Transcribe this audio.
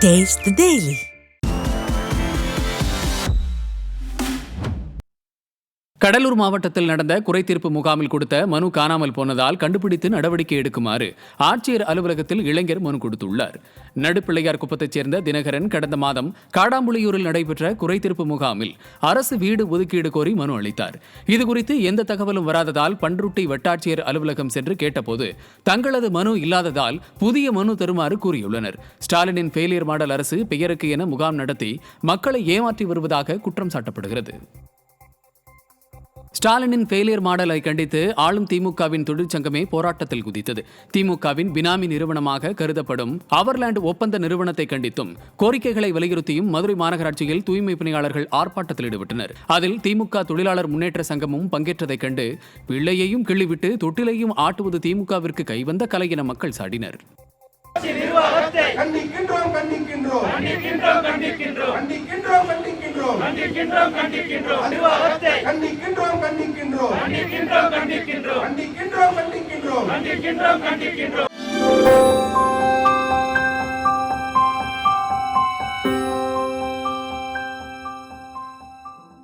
Taste the Daily. Cuddalore மாவட்டத்தில் நடந்த குறைதீர்ப்பு முகாமில் கொடுத்த மனு காணாமல் போனதால் கண்டுபிடித்து நடவடிக்கை எடுக்குமாறு ஆட்சியர் அலுவலகத்தில் இளைஞர் மனு கொடுத்துள்ளார். நடுப்பிள்ளையார் குப்பத்தைச் சேர்ந்த தினகரன் கடந்த மாதம் காடாம்புளியூரில் நடைபெற்ற குறைதீர்ப்பு முகாமில் அரசு வீடு ஒதுக்கீடு கோரி மனு அளித்தார். இதுகுறித்து எந்த தகவலும் வராததால் பண்ருட்டி வட்டாட்சியர் அலுவலகம் சென்று கேட்டபோது தங்களது மனு இல்லாததால் புதிய மனு தருமாறு கூறியுள்ளனர். ஸ்டாலினின் ஃபெயிலியர் மாடல் அரசு பெயருக்கு என முகாம் நடத்தி மக்களை ஏமாற்றி வருவதாக குற்றம் சாட்டப்படுகிறது. ஸ்டாலினின் ஃபெயிலியர் மாடலை கண்டித்து ஆளும் திமுகவின் தொழிற்சங்கமே போராட்டத்தில் குதித்தது. திமுகவின் பினாமி நிறுவனமாக கருதப்படும் அவர்லாண்ட் ஒப்பந்த நிறுவனத்தை கண்டித்தும் கோரிக்கைகளை வலியுறுத்தியும் மதுரை மாநகராட்சியில் தூய்மை பணியாளர்கள் ஆர்ப்பாட்டத்தில் ஈடுபட்டனர். அதில் திமுக தொழிலாளர் முன்னேற்ற சங்கமும் பங்கேற்றதைக் கண்டு பிள்ளையையும் கிள்ளிவிட்டு தொட்டிலையும் ஆட்டுவது திமுகவிற்கு கைவந்த கலை என மக்கள் சாடினர். கண்டிக்கின்றோம் கண்டிக்கின்றோம் கண்டிக்கின்றோம் கண்டிக்கின்றோம் கண்டிக்கின்றோம் கண்டிக்கின்றோம் கண்டிக்கின்றோம் கண்டிக்கின்றோம் கண்டிக்கின்றோம் கண்டிக்கின்றோம் கண்டிக்கின்றோம் கண்டிக்கின்றோம் கண்டிக்கின்றோம் கண்டிக்கின்றோம் கண்டிக்கின்றோம்